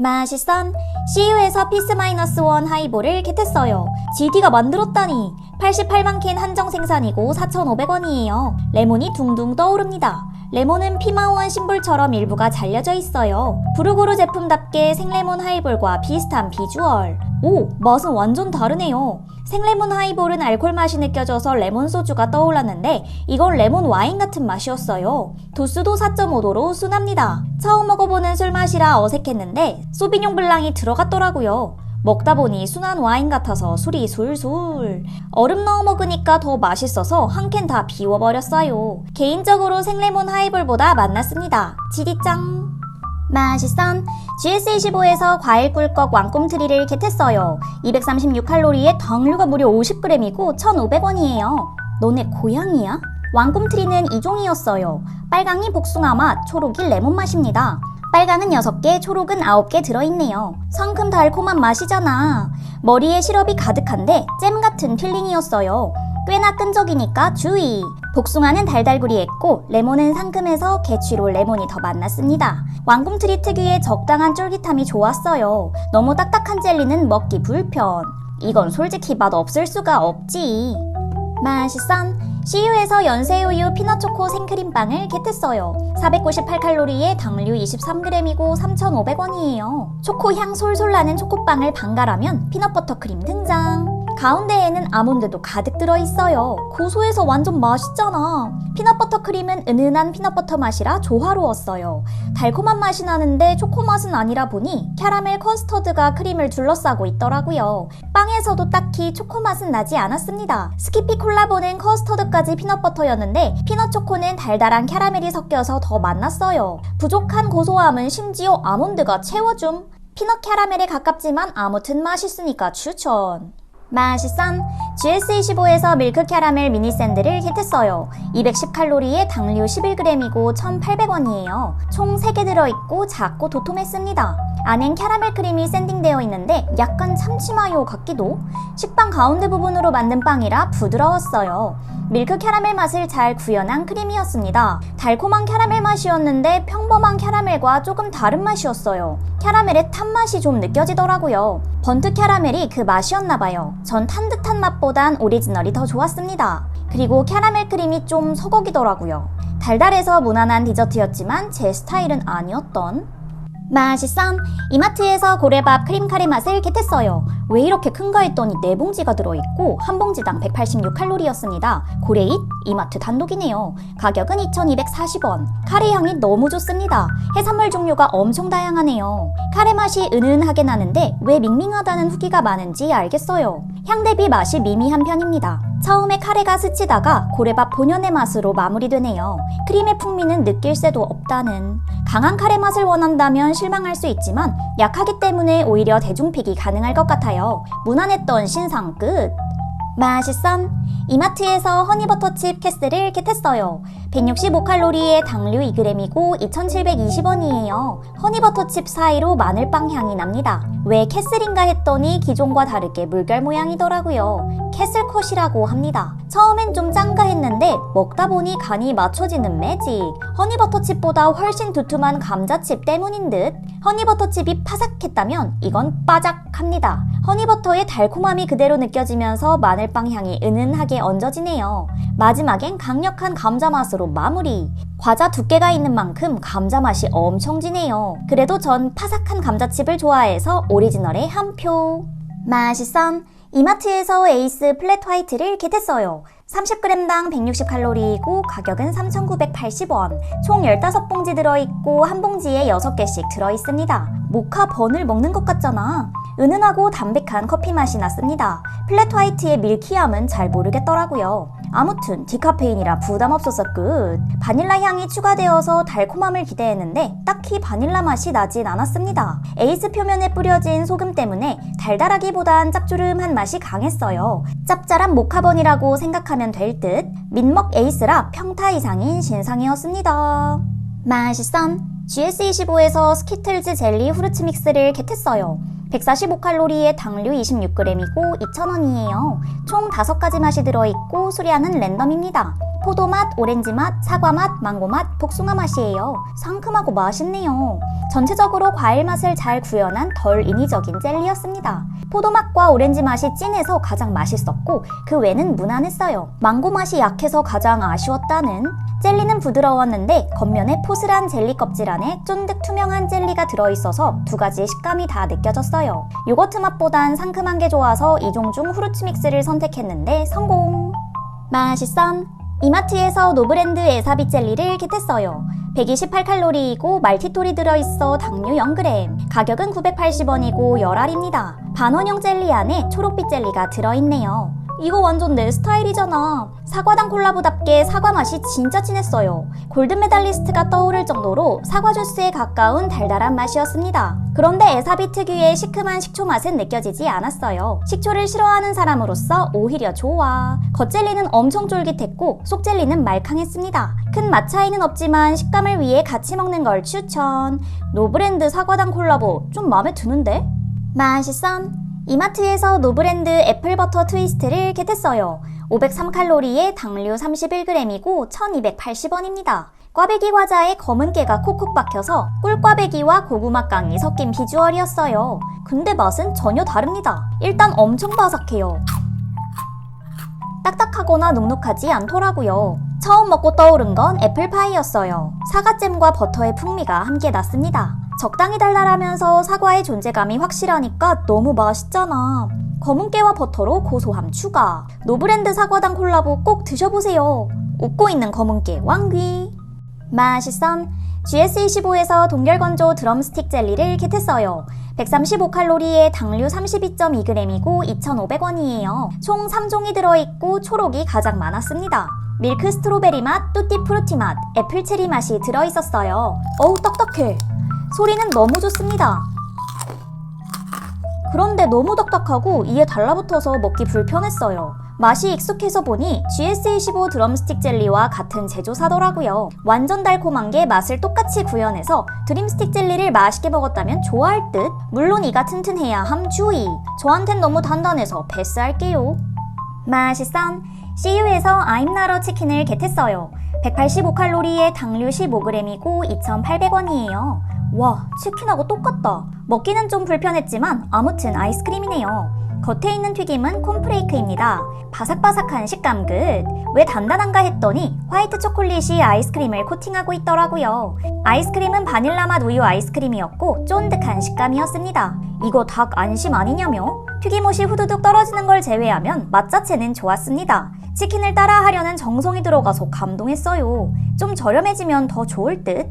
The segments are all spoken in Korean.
맛있선 CU에서 피스-1 하이볼을 겟했어요. GD가 만들었다니. 88만 캔 한정 생산이고 4,500원이에요. 레몬이 둥둥 떠오릅니다. 레몬은 피마오한 심볼처럼 일부가 잘려져 있어요. 브루구루 제품답게 생레몬 하이볼과 비슷한 비주얼. 오, 맛은 완전 다르네요. 생레몬 하이볼은 알콜 맛이 느껴져서 레몬 소주가 떠올랐는데 이건 레몬 와인 같은 맛이었어요. 도수도 4.5도로 순합니다. 처음 먹어보는 술 맛이라 어색했는데 소비뇽 블랑이 들어갔더라고요. 먹다 보니 순한 와인 같아서 술이 술술. 얼음 넣어 먹으니까 더 맛있어서 한 캔 다 비워버렸어요. 개인적으로 생레몬 하이볼보다 맛났습니다. 지디짱. 맛있선 GS25에서 과일 꿀꺽 왕꿈트리를 겟했어요. 236칼로리에 당류가 무려 50g이고 1,500원이에요. 너네 고양이야? 왕꿈트리는 2종이었어요. 빨강이 복숭아 맛, 초록이 레몬 맛입니다. 빨강은 6개, 초록은 9개 들어있네요. 성큼 달콤한 맛이잖아. 머리에 시럽이 가득한데 잼 같은 필링이었어요. 꽤나 끈적이니까 주의! 복숭아는 달달구리했고 레몬은 상큼해서 개취로 레몬이 더 맛났습니다. 왕꿈트리 특유의 적당한 쫄깃함이 좋았어요. 너무 딱딱한 젤리는 먹기 불편. 이건 솔직히 맛 없을 수가 없지. 맛있선 CU에서 연세우유 피넛초코 생크림빵을 겟했어요. 498칼로리에 당류 23g이고 3,500원이에요. 초코향 솔솔 나는 초코빵을 반갈하면 피넛버터크림 등장. 가운데에는 아몬드도 가득 들어있어요. 고소해서 완전 맛있잖아. 피넛버터크림은 은은한 피넛버터 맛이라 조화로웠어요. 달콤한 맛이 나는데 초코 맛은 아니라 보니 캐러멜 커스터드가 크림을 둘러싸고 있더라고요. 빵에서도 딱히 초코 맛은 나지 않았습니다. 스키피 콜라보는 커스터드까지 피넛버터였는데 피넛초코는 달달한 캐러멜이 섞여서 더 맛났어요. 부족한 고소함은 심지어 아몬드가 채워줌. 피넛 캐러멜에 가깝지만 아무튼 맛있으니까 추천. 맛있선 GS25에서 밀크 캐러멜 미니 샌드를 겟했어요. 210칼로리에 당류 11g이고 1,800원이에요. 총 3개 들어있고 작고 도톰했습니다. 안엔 캐러멜 크림이 샌딩되어 있는데 약간 참치마요 같기도. 식빵 가운데 부분으로 만든 빵이라 부드러웠어요. 밀크 캐러멜 맛을 잘 구현한 크림이었습니다. 달콤한 캐러멜 맛이었는데 평범한 캐러멜과 조금 다른 맛이었어요. 캐러멜의 탄 맛이 좀 느껴지더라고요. 번트 캐러멜이 그 맛이었나봐요. 전 탄 듯한 맛보단 오리지널이 더 좋았습니다. 그리고 캐러멜 크림이 좀 서걱이더라고요. 달달해서 무난한 디저트였지만 제 스타일은 아니었던. 맛있선 이마트에서 고래밥 크림카레 맛을 겟했어요. 왜 이렇게 큰가 했더니 4봉지가 들어있고 한 봉지당 186칼로리였습니다. 고래잇 이마트 단독이네요. 가격은 2,240원. 카레 향이 너무 좋습니다. 해산물 종류가 엄청 다양하네요. 카레 맛이 은은하게 나는데 왜 밍밍하다는 후기가 많은지 알겠어요. 향 대비 맛이 미미한 편입니다. 처음에 카레가 스치다가 고래밥 본연의 맛으로 마무리되네요. 크림의 풍미는 느낄 새도 없다는. 강한 카레 맛을 원한다면 실망할 수 있지만 약하기 때문에 오히려 대중픽이 가능할 것 같아요. 무난했던 신상 끝. 맛있선 이마트에서 허니버터칩 캐슬을 겟했어요. 165칼로리에 당류 2g이고 2,720원이에요. 허니버터칩 사이로 마늘빵 향이 납니다. 왜 캐슬인가 했더니 기존과 다르게 물결 모양이더라고요. 캐슬컷이라고 합니다. 처음엔 좀 짠가 했는데 먹다 보니 간이 맞춰지는 매직. 허니버터칩보다 훨씬 두툼한 감자칩 때문인 듯. 허니버터칩이 파삭했다면 이건 빠작합니다. 허니버터의 달콤함이 그대로 느껴지면서 마늘빵 향이 은은하게 얹어지네요. 마지막엔 강력한 감자 맛으로 마무리. 과자 두께가 있는 만큼 감자 맛이 엄청 지네요. 그래도 전 파삭한 감자칩을 좋아해서 오리지널에 한 표. 맛있선 이마트에서 에이스 플랫 화이트를 겟했어요. 30g당 160칼로리이고 가격은 3,980원. 총 15봉지 들어있고 한 봉지에 6개씩 들어있습니다. 모카 번을 먹는 것 같잖아. 은은하고 담백한 커피 맛이 났습니다. 플랫 화이트의 밀키함은 잘 모르겠더라고요. 아무튼 디카페인이라 부담 없어서 끝. 바닐라 향이 추가되어서 달콤함을 기대했는데 딱히 바닐라 맛이 나진 않았습니다. 에이스 표면에 뿌려진 소금 때문에 달달하기보단 짭조름한 맛이 강했어요. 짭짤한 모카번이라고 생각하면 될 듯. 민먹 에이스라 평타 이상인 신상이었습니다. 맛있선 GS25에서 스키틀즈 젤리 후르츠 믹스를 겟했어요. 145칼로리에 당류 26g이고 2,000원이에요. 총 5가지 맛이 들어있고 수량은 랜덤입니다. 포도맛, 오렌지맛, 사과맛, 망고맛, 복숭아맛이에요. 상큼하고 맛있네요. 전체적으로 과일 맛을 잘 구현한 덜 인위적인 젤리였습니다. 포도맛과 오렌지 맛이 진해서 가장 맛있었고 그 외는 무난했어요. 망고 맛이 약해서 가장 아쉬웠다는. 젤리는 부드러웠는데 겉면에 포슬한 젤리 껍질 안에 쫀득 투명한 젤리가 들어있어서 두 가지의 식감이 다 느껴졌어요. 요거트 맛보단 상큼한 게 좋아서 이종 중 후르츠 믹스를 선택했는데 성공! 맛있선! 이마트에서 노브랜드 에사비 젤리를 겟했어요. 128칼로리이고 말티톨이 들어있어 당류 0g, 가격은 980원이고 열알입니다. 반원형 젤리 안에 초록빛 젤리가 들어있네요. 이거 완전 내 스타일이잖아. 사과당 콜라보답게 사과 맛이 진짜 진했어요. 골든 메달리스트가 떠오를 정도로 사과 주스에 가까운 달달한 맛이었습니다. 그런데 에사비 특유의 시큼한 식초 맛은 느껴지지 않았어요. 식초를 싫어하는 사람으로서 오히려 좋아. 겉젤리는 엄청 쫄깃했고 속젤리는 말캉했습니다. 큰 맛 차이는 없지만 식감을 위해 같이 먹는 걸 추천. 노브랜드 사과당 콜라보 좀 마음에 드는데? 맛있선? 이마트에서 노브랜드 애플버터 트위스트를 겟했어요. 503칼로리에 당류 31g이고 1280원입니다. 꽈배기 과자에 검은 깨가 콕콕 박혀서 꿀꽈배기와 고구마 깡이 섞인 비주얼이었어요. 근데 맛은 전혀 다릅니다. 일단 엄청 바삭해요. 딱딱하거나 눅눅하지 않더라고요. 처음 먹고 떠오른 건 애플파이였어요. 사과잼과 버터의 풍미가 함께 났습니다. 적당히 달달하면서 사과의 존재감이 확실하니까 너무 맛있잖아. 검은깨와 버터로 고소함 추가. 노브랜드 사과당 콜라보 꼭 드셔보세요. 웃고 있는 검은깨 왕귀. 맛있선? GS25에서 동결건조 드럼스틱 젤리를 겟했어요. 135칼로리에 당류 32.2g이고 2,500원이에요. 총 3종이 들어있고 초록이 가장 많았습니다. 밀크 스트로베리 맛, 뚜띠 프루티 맛, 애플 체리 맛이 들어있었어요. 어우 딱딱해. 소리는 너무 좋습니다. 그런데 너무 딱딱하고 이에 달라붙어서 먹기 불편했어요. 맛이 익숙해서 보니 GS25 드럼스틱 젤리와 같은 제조사더라고요. 완전 달콤한 게 맛을 똑같이 구현해서 드림스틱 젤리를 맛있게 먹었다면 좋아할 듯. 물론 이가 튼튼해야 함 주의. 저한텐 너무 단단해서 패스할게요. 맛있선? CU에서 I'm Not a 치킨을 겟했어요. 185칼로리에 당류 15g이고 2,800원이에요. 와, 치킨하고 똑같다. 먹기는 좀 불편했지만 아무튼 아이스크림이네요. 겉에 있는 튀김은 콘프레이크입니다. 바삭바삭한 식감 끝. 왜 단단한가 했더니 화이트 초콜릿이 아이스크림을 코팅하고 있더라고요. 아이스크림은 바닐라 맛 우유 아이스크림이었고 쫀득한 식감이었습니다. 이거 닭 안심 아니냐며? 튀김옷이 후두둑 떨어지는 걸 제외하면 맛 자체는 좋았습니다. 치킨을 따라하려는 정성이 들어가서 감동했어요. 좀 저렴해지면 더 좋을 듯.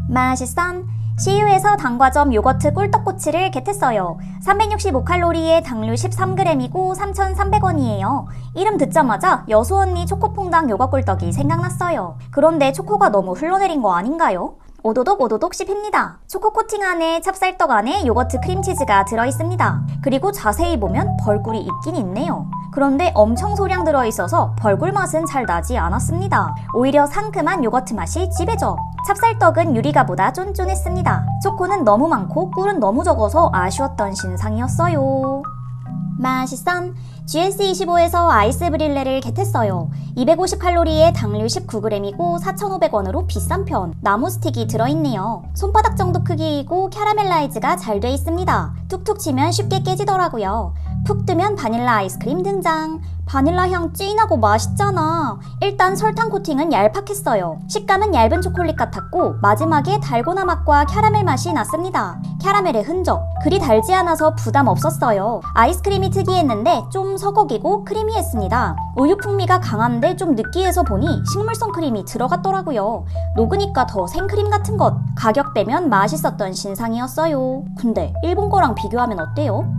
맛있선? CU에서 단과점 요거트 꿀떡꼬치를 겟했어요. 365칼로리에 당류 13g이고 3,300원이에요. 이름 듣자마자 여수 언니 초코퐁당 요거 꿀떡이 생각났어요. 그런데 초코가 너무 흘러내린 거 아닌가요? 오도독 오도독 씹힙니다. 초코 코팅 안에 찹쌀떡 안에 요거트 크림치즈가 들어있습니다. 그리고 자세히 보면 벌꿀이 있긴 있네요. 그런데 엄청 소량 들어있어서 벌꿀 맛은 잘 나지 않았습니다. 오히려 상큼한 요거트 맛이 지배적. 찹쌀떡은 유리가보다 쫀쫀했습니다. 초코는 너무 많고 꿀은 너무 적어서 아쉬웠던 신상이었어요. 맛있선? GS25에서 아이스 브릴레를 겟했어요. 250칼로리에 당류 19g이고 4,500원으로 비싼 편. 나무 스틱이 들어있네요. 손바닥 정도 크기이고 캐러멜라이즈가 잘 돼 있습니다. 툭툭 치면 쉽게 깨지더라고요. 푹 뜨면 바닐라 아이스크림 등장. 바닐라 향 찐하고 맛있잖아. 일단 설탕 코팅은 얄팍했어요. 식감은 얇은 초콜릿 같았고 마지막에 달고나 맛과 캐러멜 맛이 났습니다. 캐러멜의 흔적. 그리 달지 않아서 부담 없었어요. 아이스크림이 특이했는데 좀 서걱이고 크리미했습니다. 우유 풍미가 강한데 좀 느끼해서 보니 식물성 크림이 들어갔더라고요. 녹으니까 더 생크림 같은 것. 가격대면 맛있었던 신상이었어요. 근데 일본 거랑 비교하면 어때요?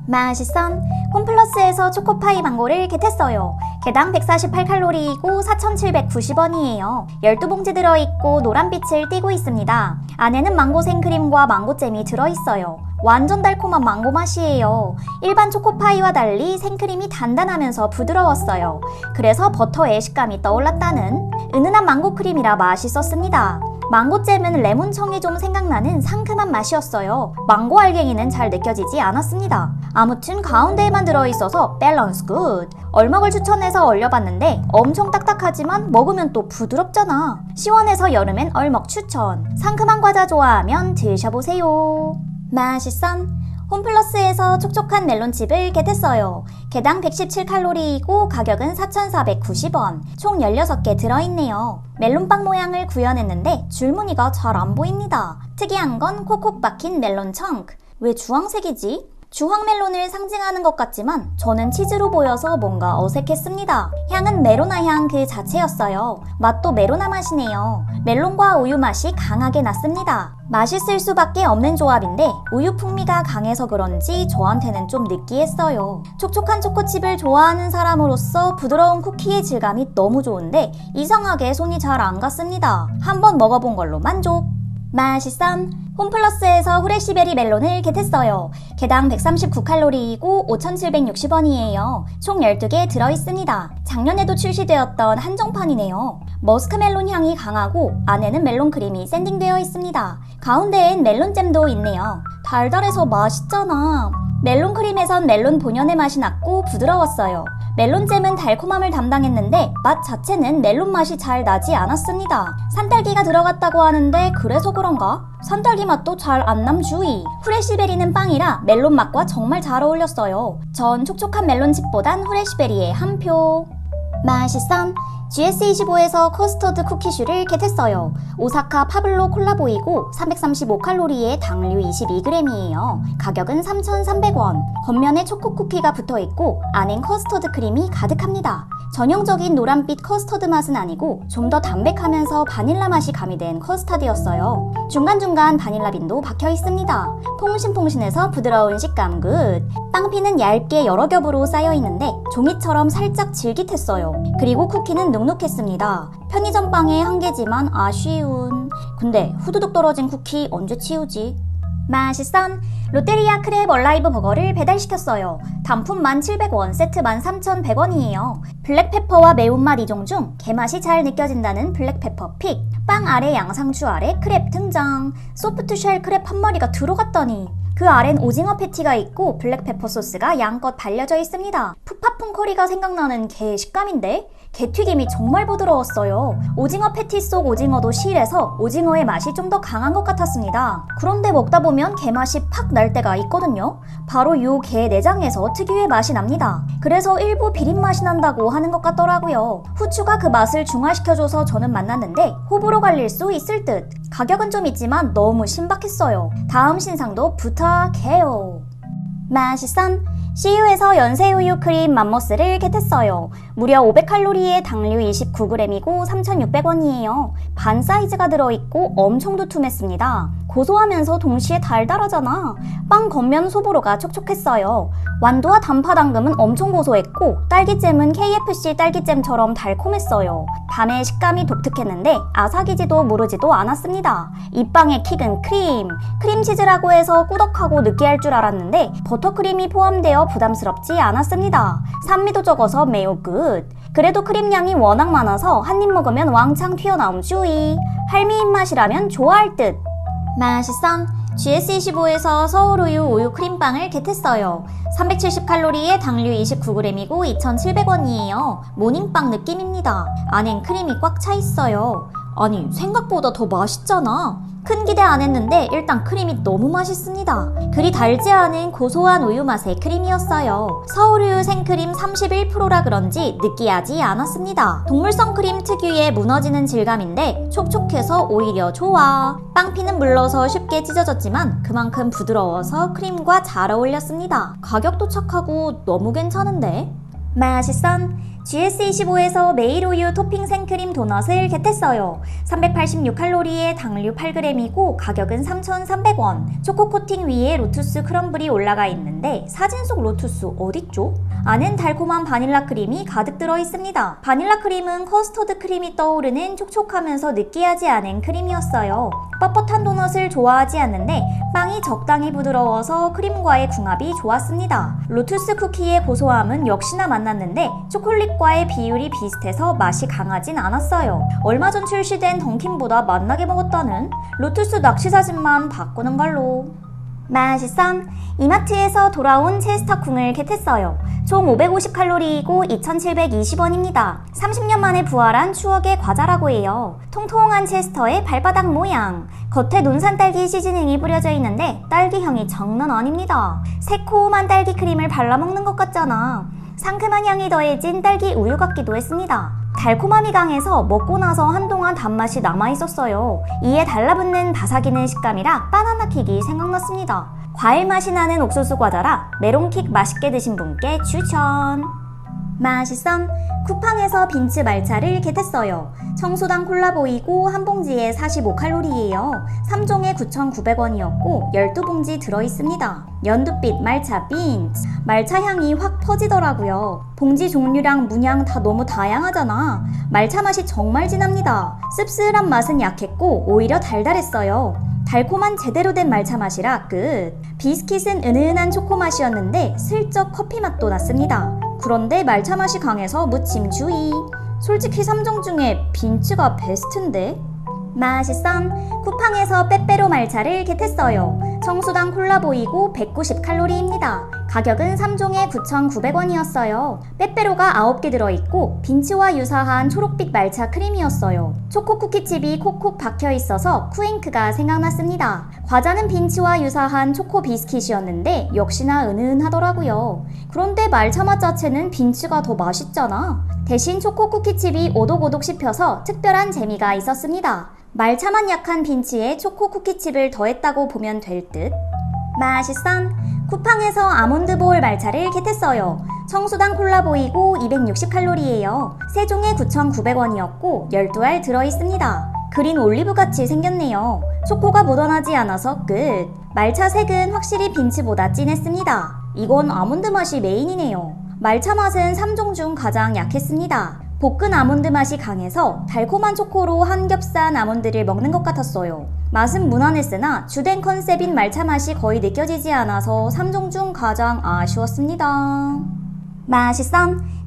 맛있선? 홈플러스에서 초코파이 망고를 겟했어요. 개당 148칼로리이고 4,790원이에요. 12봉지 들어있고 노란빛을 띠고 있습니다. 안에는 망고 생크림과 망고잼이 들어있어요. 완전 달콤한 망고 맛이에요. 일반 초코파이와 달리 생크림이 단단하면서 부드러웠어요. 그래서 버터의 식감이 떠올랐다는. 은은한 망고 크림이라 맛있었습니다. 망고잼은 레몬청이 좀 생각나는 상큼한 맛이었어요. 망고 알갱이는 잘 느껴지지 않았습니다. 아무튼 가운데에만 들어있어서 밸런스 굿. 얼먹을 추천해서 얼려봤는데 엄청 딱딱하지만 먹으면 또 부드럽잖아. 시원해서 여름엔 얼먹 추천. 상큼한 과자 좋아하면 드셔보세요. 맛있선 홈플러스에서 촉촉한 멜론칩을 겟했어요. 개당 117칼로리이고 가격은 4,490원. 총 16개 들어있네요. 멜론빵 모양을 구현했는데 줄무늬가 잘 안 보입니다. 특이한 건 콕콕 박힌 멜론 청크. 왜 주황색이지? 주황 멜론을 상징하는 것 같지만 저는 치즈로 보여서 뭔가 어색했습니다. 향은 메로나 향 그 자체였어요. 맛도 메로나 맛이네요. 멜론과 우유 맛이 강하게 났습니다. 맛있을 수밖에 없는 조합인데 우유 풍미가 강해서 그런지 저한테는 좀 느끼했어요. 촉촉한 초코칩을 좋아하는 사람으로서 부드러운 쿠키의 질감이 너무 좋은데 이상하게 손이 잘 안 갔습니다. 한번 먹어본 걸로 만족! 맛있선 홈플러스에서 후레쉬베리 멜론을 겟했어요. 개당 139칼로리이고 5,760원이에요. 총 12개 들어있습니다. 작년에도 출시되었던 한정판이네요. 머스크멜론 향이 강하고 안에는 멜론 크림이 샌딩되어 있습니다. 가운데엔 멜론잼도 있네요. 달달해서 맛있잖아. 멜론 크림에선 멜론 본연의 맛이 났고 부드러웠어요. 멜론잼은 달콤함을 담당했는데 맛 자체는 멜론 맛이 잘 나지 않았습니다. 산딸기가 들어갔다고 하는데 그래서 그런가? 산딸기 맛도 잘 안 남주의. 후레쉬베리는 빵이라 멜론 맛과 정말 잘 어울렸어요. 전 촉촉한 멜론칩보단 후레쉬베리에 한 표. 맛있선 GS25에서 커스터드 쿠키슈를 겟했어요. 오사카 파블로 콜라보이고 335칼로리에 당류 22g이에요. 가격은 3,300원. 겉면에 초코 쿠키가 붙어있고 안엔 커스터드 크림이 가득합니다. 전형적인 노란빛 커스터드 맛은 아니고 좀 더 담백하면서 바닐라 맛이 가미된 커스터드였어요. 중간중간 바닐라빈도 박혀있습니다. 퐁신퐁신해서 부드러운 식감 굿. 빵피는 얇게 여러 겹으로 쌓여있는데 종이처럼 살짝 질깃했어요. 그리고 쿠키는 눅눅했습니다. 편의점 빵의 한계지만 아쉬운. 근데 후두둑 떨어진 쿠키 언제 치우지? 맛있선 롯데리아 크랩 얼라이브 버거를 배달시켰어요. 단품 1,700원, 세트 13,100원이에요. 블랙페퍼와 매운맛 이종 중 게맛이 잘 느껴진다는 블랙페퍼 픽. 빵 아래 양상추 아래 크랩 등장. 소프트쉘 크랩 한 마리가 들어갔다니. 그 아래는 오징어 패티가 있고 블랙페퍼 소스가 양껏 발려져 있습니다. 푸파풍 커리가 생각나는 게 식감인데? 게튀김이 정말 부드러웠어요. 오징어 패티 속 오징어도 실해서 오징어의 맛이 좀 더 강한 것 같았습니다. 그런데 먹다 보면 게 맛이 팍 날 때가 있거든요. 바로 요 게 내장에서 특유의 맛이 납니다. 그래서 일부 비린 맛이 난다고 하는 것 같더라고요. 후추가 그 맛을 중화시켜줘서 저는 만났는데 호불호 갈릴 수 있을 듯. 가격은 좀 있지만 너무 신박했어요. 다음 신상도 부탁해요. 맛있선 CU에서 연세우유 크림 맘모스를 겟했어요. 무려 500칼로리에 당류 29g이고 3,600원이에요. 반 사이즈가 들어있고 엄청 두툼했습니다. 고소하면서 동시에 달달하잖아. 빵 겉면 소보로가 촉촉했어요. 완두와 단파 당금은 엄청 고소했고 딸기잼은 KFC 딸기잼처럼 달콤했어요. 밤의 식감이 독특했는데 아삭이지도 무르지도 않았습니다. 이 빵의 킥은 크림. 크림치즈라고 해서 꾸덕하고 느끼할 줄 알았는데 버터크림이 포함되어 부담스럽지 않았습니다. 산미도 적어서 매우 굿. 그래도 크림량이 워낙 많아서 한 입 먹으면 왕창 튀어나옴 주의. 할미 입맛이라면 좋아할 듯. 맛있선 GS25에서 서울우유 우유 크림빵을 겟했어요. 370칼로리에 당류 29g이고 2,700원이에요. 모닝빵 느낌입니다. 안엔 크림이 꽉 차 있어요. 아니 생각보다 더 맛있잖아. 큰 기대 안 했는데 일단 크림이 너무 맛있습니다. 그리 달지 않은 고소한 우유 맛의 크림이었어요. 서울우유 생크림 31%라 그런지 느끼하지 않았습니다. 동물성 크림 특유의 무너지는 질감인데 촉촉해서 오히려 좋아. 빵피는 물러서 쉽게 찢어졌지만 그만큼 부드러워서 크림과 잘 어울렸습니다. 가격도 착하고 너무 괜찮은데? 맛있선 GS25에서 메일우유 토핑 생크림 도넛을 겟했어요. 386칼로리에 당류 8g이고 가격은 3,300원. 초코 코팅 위에 로투스 크럼블이 올라가 있는데 사진 속 로투스 어딨죠? 안엔 달콤한 바닐라 크림이 가득 들어 있습니다. 바닐라 크림은 커스터드 크림이 떠오르는 촉촉하면서 느끼하지 않은 크림이었어요. 뻣뻣한 도넛을 좋아하지 않는데 빵이 적당히 부드러워서 크림과의 궁합이 좋았습니다. 로투스 쿠키의 고소함은 역시나 만났는데 초콜릿과의 비율이 비슷해서 맛이 강하진 않았어요. 얼마 전 출시된 던킨보다 맛나게 먹었다는 로투스 낚시 사진만 바꾸는 걸로. 맛있어. 이마트에서 돌아온 체스터쿵을 겟했어요. 총 550칼로리이고 2,720원입니다. 30년 만에 부활한 추억의 과자라고 해요. 통통한 체스터의 발바닥 모양. 겉에 논산 딸기 시즈닝이 뿌려져 있는데 딸기 향이 장난 아닙니다. 새콤한 딸기 크림을 발라먹는 것 같잖아. 상큼한 향이 더해진 딸기 우유 같기도 했습니다. 달콤함이 강해서 먹고 나서 한동안 단맛이 남아있었어요. 이에 달라붙는 바삭이는 식감이라 바나나 킥이 생각났습니다. 과일 맛이 나는 옥수수 과자라 메론킥 맛있게 드신 분께 추천! 맛있어. 쿠팡에서 빈츠 말차를 겟했어요. 청소당 콜라보이고 한 봉지에 45칼로리예요. 3종에 9,900원이었고 12봉지 들어있습니다. 연두빛 말차 빈츠. 말차 향이 확 퍼지더라고요. 봉지 종류랑 문양 다 너무 다양하잖아. 말차 맛이 정말 진합니다. 씁쓸한 맛은 약했고 오히려 달달했어요. 달콤한 제대로 된 말차 맛이라 끝. 비스킷은 은은한 초코 맛이었는데 슬쩍 커피 맛도 났습니다. 그런데 말차 맛이 강해서 무침 주의. 솔직히 3종 중에 빈츠가 베스트인데? 맛있어. 쿠팡에서 빼빼로 말차를 겟했어요. 청수당 콜라보이고 190칼로리입니다. 가격은 3종에 9,900원이었어요. 빼빼로가 9개 들어있고 빈츠와 유사한 초록빛 말차 크림이었어요. 초코 쿠키칩이 콕콕 박혀있어서 쿠잉크가 생각났습니다. 과자는 빈츠와 유사한 초코 비스킷이었는데 역시나 은은하더라고요. 그런데 말차 맛 자체는 빈츠가 더 맛있잖아. 대신 초코 쿠키칩이 오독오독 씹혀서 특별한 재미가 있었습니다. 말차만 약한 빈츠에 초코 쿠키칩을 더했다고 보면 될 듯. 맛있어. 쿠팡에서 아몬드 볼 말차를 겟했어요. 청수당 콜라보이고 260칼로리예요. 3종에 9,900원이었고 12알 들어있습니다. 그린 올리브같이 생겼네요. 초코가 묻어나지 않아서 끝. 말차 색은 확실히 빈츠보다 진했습니다. 이건 아몬드 맛이 메인이네요. 말차 맛은 3종 중 가장 약했습니다. 볶은 아몬드 맛이 강해서 달콤한 초코로 한 겹산 아몬드를 먹는 것 같았어요. 맛은 무난했으나 주된 컨셉인 말차 맛이 거의 느껴지지 않아서 3종 중 가장 아쉬웠습니다. 맛있어.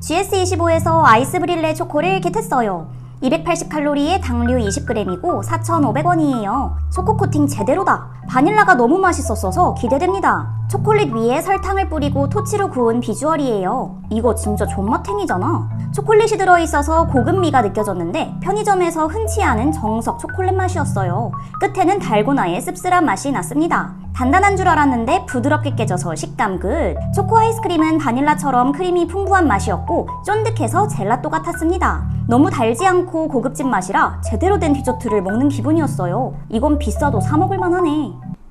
GS25에서 아이스 브릴레 초코를 겟했어요. 280칼로리에 당류 20g이고 4,500원이에요. 초코 코팅 제대로다. 바닐라가 너무 맛있었어서 기대됩니다. 초콜릿 위에 설탕을 뿌리고 토치로 구운 비주얼이에요. 이거 진짜 존맛탱이잖아. 초콜릿이 들어있어서 고급미가 느껴졌는데 편의점에서 흔치 않은 정석 초콜릿 맛이었어요. 끝에는 달고나의 씁쓸한 맛이 났습니다. 단단한 줄 알았는데 부드럽게 깨져서 식감 굿. 초코 아이스크림은 바닐라처럼 크림이 풍부한 맛이었고 쫀득해서 젤라또 같았습니다. 너무 달지 않고 고급진 맛이라 제대로 된 디저트를 먹는 기분이었어요. 이건 비싸도 사 먹을 만하네.